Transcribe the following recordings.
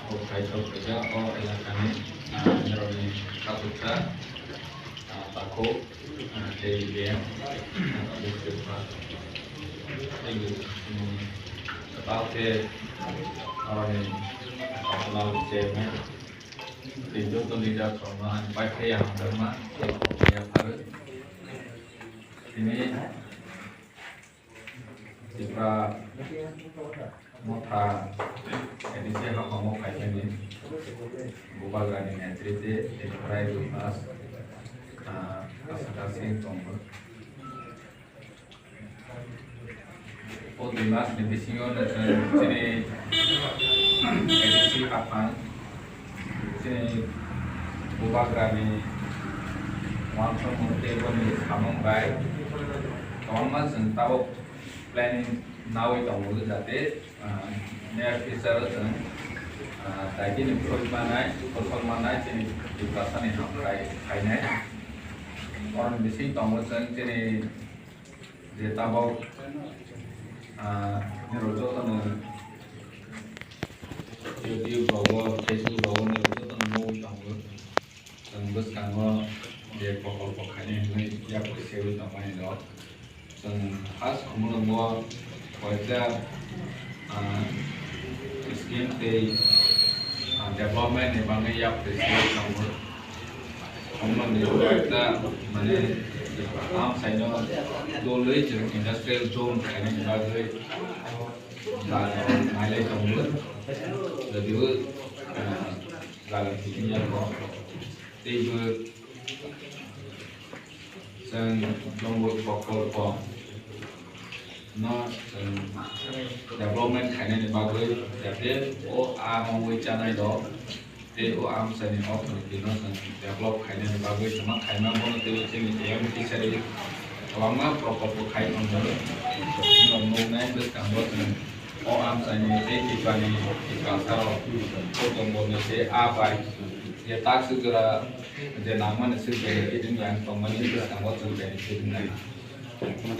Kaito kerja kami meneroni kaputra tako EM sebagai orang laut CEM itu tidak pernah pakai yang Dharma yang baru ini Tripura Mota edisi apa mau kayak ini bukan gani entry Tripura itu pas kasih tombol oh dimas di sini sini edisi apa sini bukan gani langsung table ni hamkrai kawan mas tahu planning now itu mulai jadi near future tadi ni performa jadi di pasar ni hamkrai kayaknya orang di sini tahu jadi dia tahu ni rojo tu YouTube bawa Facebook bawa ni rojo tu mau tahu terus kalau dia pokok kayaknya ni dia perseru tahu ni loh khas kemudian gua kerja skim di development ni bangai ya presiden kamu kemudian dia kerja mana amchaio dulu itu industrial zone ini bagai nilai kamu jadi dalam tingginya kok itu jombo pokok nó development khai này bao gồm đẹp o am với cha này đó để o am sẽ đi học thì nó sẽ develop khai này bao gồm sama khai mà muốn từ trên em thì sẽ đi làm mà pokok khai nó rồi nó nông này được cảm giác o am sẽ đi để thì cái này thì cả sao có jombo nó sẽ apa ya tak segera je nama nasi beri itu yang pemain itu sangat berbeda dengan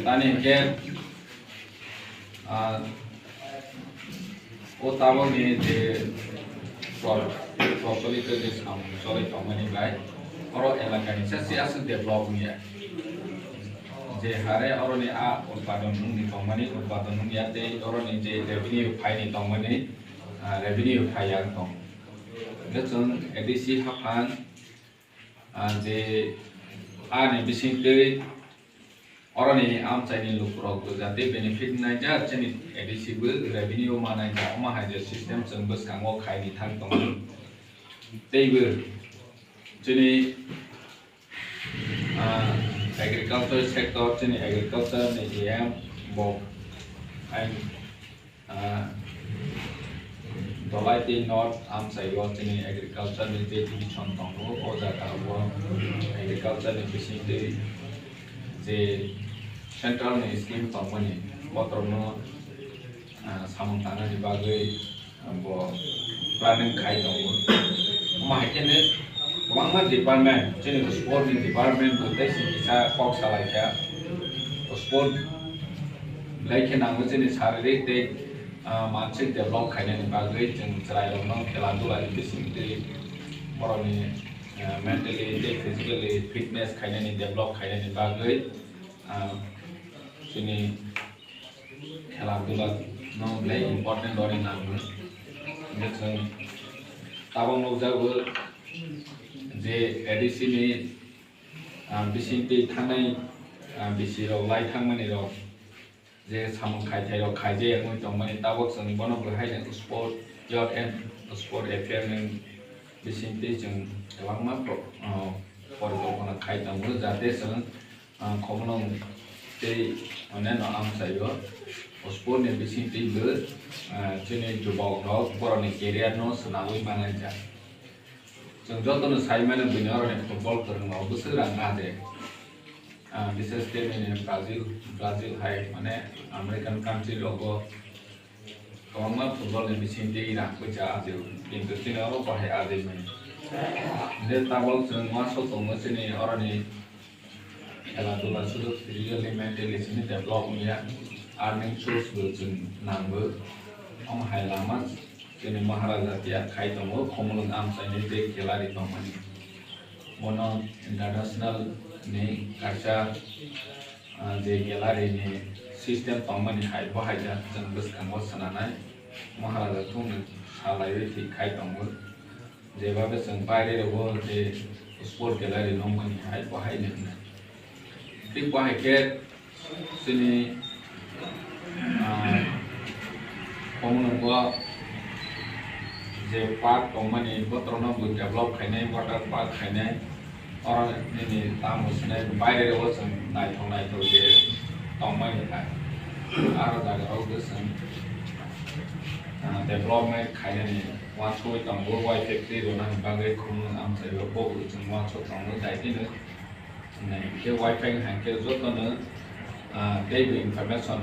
tani ke utama ni je properly itu je sorry pemain ini baik orang elakan ini siasat developnya je hari orang ni utpadan ni pemain ini utpadan ni ada orang ni je revenue pay ni pemain ini revenue pay yang tong Lepas edisi hapan de ane bising dari orang ini amchaini Luku jadi benefit naja jadi edisi ber revenue mana naja oma haja sistem sembus kanggo kai di tang tong table jadi agriculture sector jadi agriculture ni EM bo and Dolai di North amchaio ini agriculture ni jadi contoh oh jaga buat agriculture ni bising di central ni scheme company motor no samung tanah di bagai buat planning kai dong mahaknya ni bangma department jadi sport department boleh sih bisa kok salah ya sport lagi namun jadi syarik deh मानसिक डेभलप खायनायनि बागै जों रायलायनो खेला दुला बेसिकलि बर'नि mentally physically fitness खायनायनि डेभलप खायनायनि बागै जोंनि खेला दुला नंगौलाय इम्पर्टेन्ट दरि नांगौ जों ताबं नौजाबो जे एडिसिनि बिसिंति थांनाय बिसिराव लाइ थांमानि राव जे सामung खायथाय खायजे yang itu mani tabok seni bono berhai dengan sport yot and sport affair yang bisinti jeng kelang ma pro kono khai tamu jate sen komonong te onen amchaio sport ne bisinti be jene jubok no boroni career no senawai manaja jeng jotono sai mane binaro ne football kerno busirang ade This team in Brazil hai mana American country logo kawan football ni bising di Irak kerja aja, pintu sini orang pakai aja ni. Dia tabal semua sotong sini orang ni, kalau tu lah sudah really mentally sini develop ni ya, earning source berjun nambah, orang hai lama जोंनि महाराजा टिया खाय दङ खमलुं आमचाइनि जे गेलारि दं माने mono international नि काचा जे गेलारि नि सिस्टेम दं माने हाय बाहायजा जों गोसोखांबो सोनानै महाराजा थुंनो सालायबाय थि खाय दङ जेबाबो जों बायरेरावबो जे स्पोर्ट गेलारि दं माने हाय बाहायनो होननाय थिग बाहायखे जोंनि खमलुंबो जे पार्क दं माने बोथोरावनो डेभलप खायनाय वाटार पार्क खायनाय और नि तामु सिनाय बायरेरावबो जों नायथाव जे दं माने हाय आरो जागायावबो जों डेभलपमेन्ट खायनायनि वानसय दंबो वाइ फेक्ट्रि दंना बागै खमलुं आमचाइयाव बबो जों वानसय दंनो दायदिनो के वाइफाइ हांके जतनो दैबो इनफरमेशन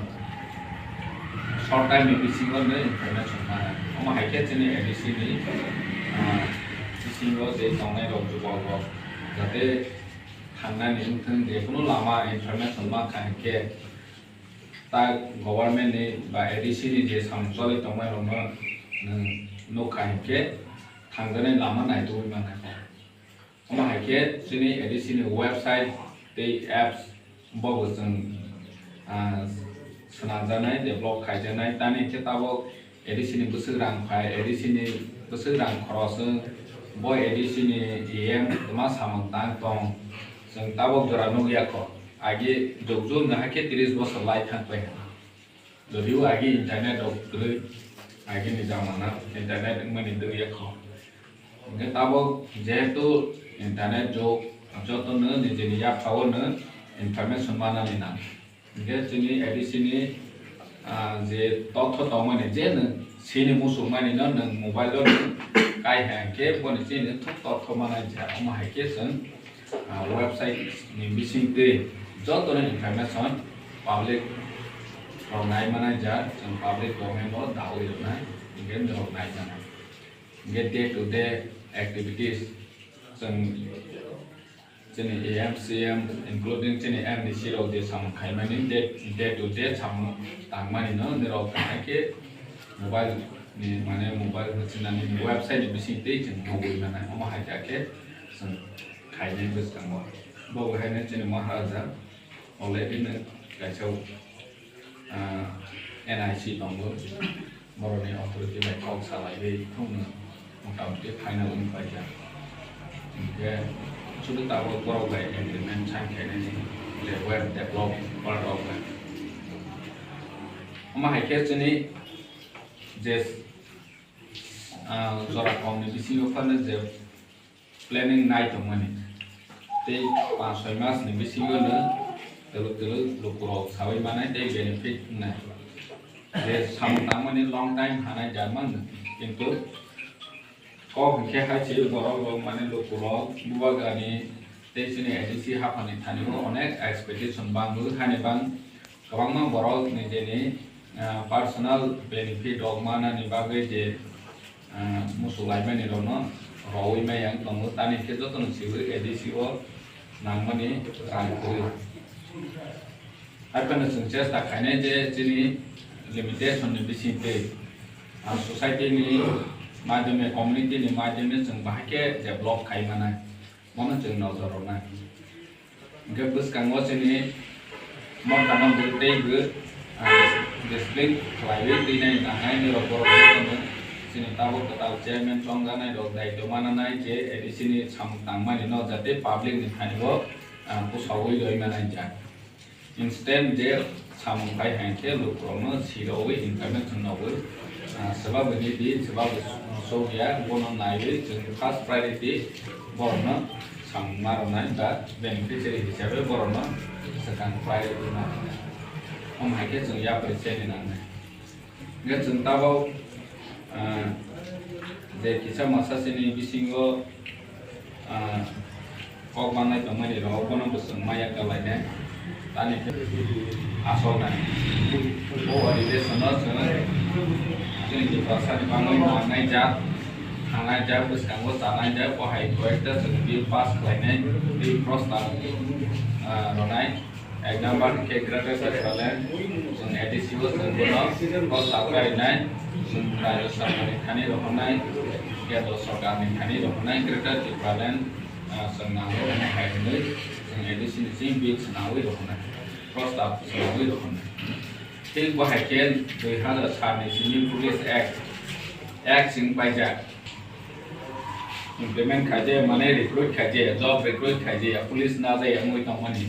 शॉर्ट टाइम बिसिङावनो इनफरमेशन माने अमा हायके जोंनि एडिसि नि बिसिङाव जे दंनाय दं जुगाव जाहाथे थांनानै नों जेखुनु लामा इनफरमेशन मा खायके ता गभर्नमेंट नि बा एडिसि नि जे सामसलि दंनाय दं नो खायके थांगोनाय लामा नायदो माने अमा हायके जोंनि एडिसि नि वेबसाइट दै एप्स बबो जों सोनाजानाय डेभलप खायजानाय दानि खेताबो एडिसि नि बोसोरां खाय एडिसि नि बोसोरां खरस बय एडिसि नि EM मा सामंतां दं जों ताबो गोरानो गयाखौ आगे जोगजो नहाके 30 बोसोर लाइ थांबाय जदिव आगे इंटरनेट दो आगे नि जमाना इंटरनेट मनि दयाखौ ताबो जेहेतु इंटरनेट जो जतनो निजेनि याफावनो इनफरमेशन मानानि ना जोंनि एडिसि नि जे तथ्य दं माने जे नों सिनि मुसु माने नों मबाइल काय हांके बनि सिनि तथ्य मानाय जा अमा हायके जों वेबसाइट नि बिसिंते जतनो इनफरमेशन पब्लिक रनाय मानाय जा जों पब्लिक डोमेन रो दावि रनाय गेम रनाय जानाय get day to day activities जों जोंनि EM CEM including जोंनि MDC रो जे साम खायमानि डे टु डे साम तांमानि न नेरो खायके मोबाइल नि माने मोबाइल होचिनानि वेबसाइट बिसिंते जों मबो माने अमा हायके जों खायनाय गोसखांबो बहायनो जोंनि महाराजा अलरेडी नो गायसौ NIC दंबो बर'नि अथॉरिटी बाय काउ सालायबाय थौनो मतामति फाइनल उनफाय जा ओमफ्राय सुदु ताबो बर'बाय इमप्लिमेन्ट सानखायनायनि जे वेब डेभलप बर'बाय अमा हायके जोंनि जे जरा कमनि बिसिङाव फानो जे प्लेनिं नाइट दंमोन ते 5-6 मासनि बिसिङावनो तेलु लुकुराव सावै माने दे बेनिफिट नाय जे सामता माने लं टाइम हानाय जामान किन्तु को हंखे हायसे बर'ल माने लुकुराव बुवागानि तेसिनि एडिसि हाफानि थानिबो अनेक एक्सपेक्टेशन बांबो हानिबां गोबां बर'ल निजेनि पर्सनल बेनिफिट दगमानानि बागै जे मुसुलायमानि रनो रवै मायां दङ तानि खेजो तनो सिबो एडिसि ओ नांमानि रांखौ आइफानो जों चेष्टा खायनाय जे जोंनि लिमिटेशन नि बिसिंते सोसाइटी नि माध्यमे कम्युनिटी नि माध्यमे जों बाहायके डेभलप खायमानाय मनो जों नजर होनाय ओंखाय गोसखाङो जोंनि मर्दाना बुरतेबो डिसिप्लिन खालायबाय दैनाय नांनाय निरबर'नो जोंनि ताबो कताव चेयारमेन संजानाय दं दायित्व मानानाय जे एडिसि नि सामतांमानि न जाहाथे पाब्लिक नि थानिबो पुसावै दयमानाय जा इंस्टेंट जे सामंखाय हांके लुकुरावनो सिरावै इनफरमेशन नावबो सबाबनि दि सबाब सौया बनो नायबै जों फर्स्ट प्रायोरिटी बरनो साममारनाय बा बेनिफिशियारि हिसाबै बरनो सेकेंड प्रायोरिटी ना हम हायके जों या परिचयनि नांनाय गे जों ताबाव जे किसा मासासिनि बिसिङाव कक बानाय दंमानि राव बनो बोसों माया गालायनाय तानि आसलनाय ओ रिलेशननो जोंनि भाषानि बाङै नांनाय जा थांनाय जा गोसखांबो जानाय जा बहाय कयेक्टा जों बि पास खालायनाय बि प्रस्ताब रनाय এক নাম্বার के ग्रेटर सेक्टरलेन जों एडीसी को जों बोनो प्रस्ताव गायनाय जों राज्य सरकारनि खानि रखनाय केन्द्र सरकारनि खानि रखनाय ग्रेटर सेक्टरलेन जों नांगौ हायनै जों एडीसी नि बिक्स नांगौ रखनाय प्रस्ताव नांगौ रखनाय थिग बाहायकेन 2004 पुलिस एक्ट सिं बायजा इम्प्लीमेंट खाजे माने रिक्रूट खाजे जॉब रिक्रूट खाजे पुलिस ना जाय मुइ तमनि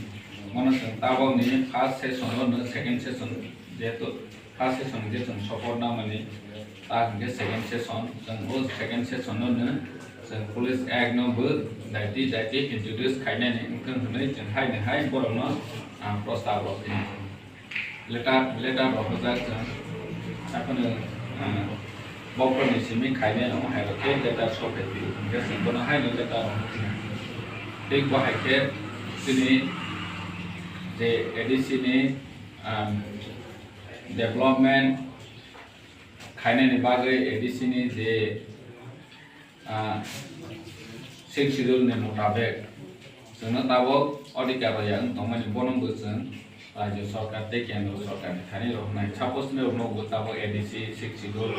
माने जों ताबावनि फर्स्ट सेशन नो सेकंड सेशन जेतो फर्स्ट सेशन जे जों सपोर्ट ना माने ताके सेकंड सेशन जों वो सेकंड सेशन नो जों पुलिस एक्ट नो बो दायति इंट्रोड्यूस खायनाय ओंखों होनै जों हाय बरनो प्रस्ताव रखि लेटर रखजा जों आखोनो बकरनि सिमि खायनाय न हायरके लेटर सफेति जों बोनो हायनो लेटर थिग बाहायके दिनै जे एडीसी नि डेभलपमेन्ट खायनायनि बागै एडीसी नि जे 6 शेड्यूल नि मुताबिक जोंनो दाबो अधिकार या तमानि बनंबो जों राज्य सरकार ते केन्द्र सरकार खानि रखनाय सपोज मे उनाव दाबो एडीसी 6 शेड्यूल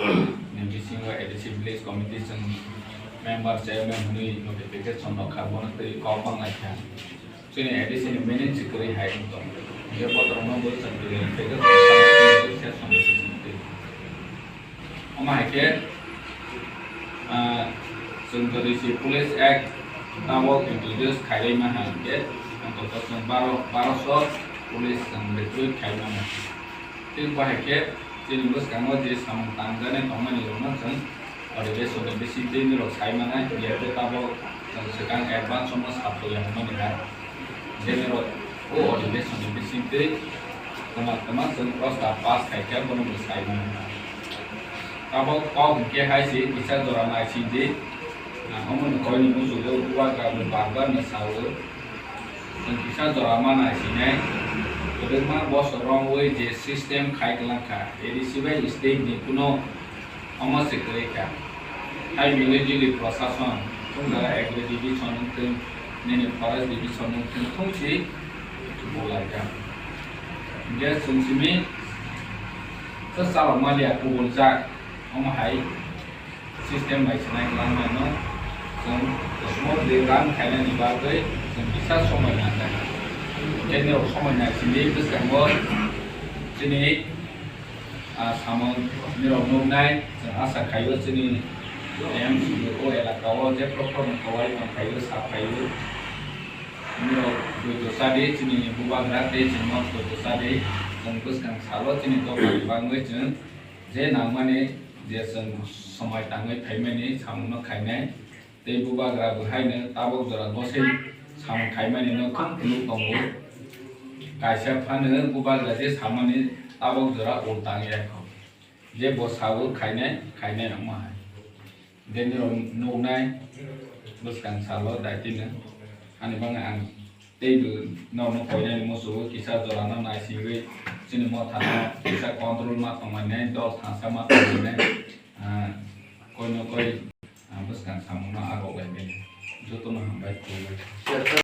नि बिसिङाव एडीसी विलेज कमिटि जों मेम्बर चेयरमैन हुनि नोटिफिकेशन न खाबोनो तै कबांनाय था जोंनि एडीसी नि मेनिं सिकरि हाय दं बे पत्रनो बो जों फेगो सेसन अमायके जों एडीसी पुलिस एक्ट दाबो इंट्रोड्यूस खायलै मा हाके अंतत जों 1200 पुलिस जों रिक्रूट खायमानो थिग बाहायके जोंनि बसगाङाव जे साम तांजानाय खामानि दंना जों अधिवेशन बेसि दैनि र सायमानाय बेखौ दाबो जों सिगां एडभान्स समो साफैया मोनहा जेनेरो ओ अधिवेशन बेसि दै कमा जों प्रस्ताव पास खायखा बनोबो सायमानो दाबो काव के हायसि बिसा जरा नायसि दि अमन कोइनि मुसुगो उवागा बारबार न सावो जों बिसा जरा मानायसि नै गोदमा बस रंग वे जे सिस्टम खायगलांखा एडीसी बाय स्टेट नि कुनो अमसिकरेखा हाय विलेजनि प्रशासन तुंगा एग्री डिविजन जों नेने फरेस्ट डिविजन जों थंसि बोलायगा जे सुंसिमि तो सालमालिया कुबुलजा अमहाय सिस्टम बायसनाय लांनानो जों स्मॉल देरान खायनायनि बागै जों बिसा समायना जायो केन्द्र समायना सिनि बसगाङाव दिनै सामन मिरब नुनाय जों आसा खायो जोंनि एम सुबो एलाकाव जे प्रफर्म खवाय खायो साफायो मिरब दुसादि जोंनि बुबाग्रा दे जों दुसादि जों बसगां साल जोंनि दखान बाङै जों जे नांमाने जे जों समाय ताङै फायमानि सामनो खायनाय दे बुबाग्रा बहायनो ताबो जरा दसे साम खायमानि न खम खुलु दंबो कायसा फानो बुबाग्रा जे सामनि ताबो जरा उल्टाङै राखौ जे बसावो खायनाय नमा देनरो नौनाय बसगां साल दायतिनो आनि बाङा आं दैबो नावनो फैनाय मोसौ किसा जराना नायसिगै जोंनि मथाना किसा कन्ट्रोल मा तमायनाय दल थांसा मा तमायनाय कोइ न कोइ बसगां सामनो आगो गायबाय जतन हाबाय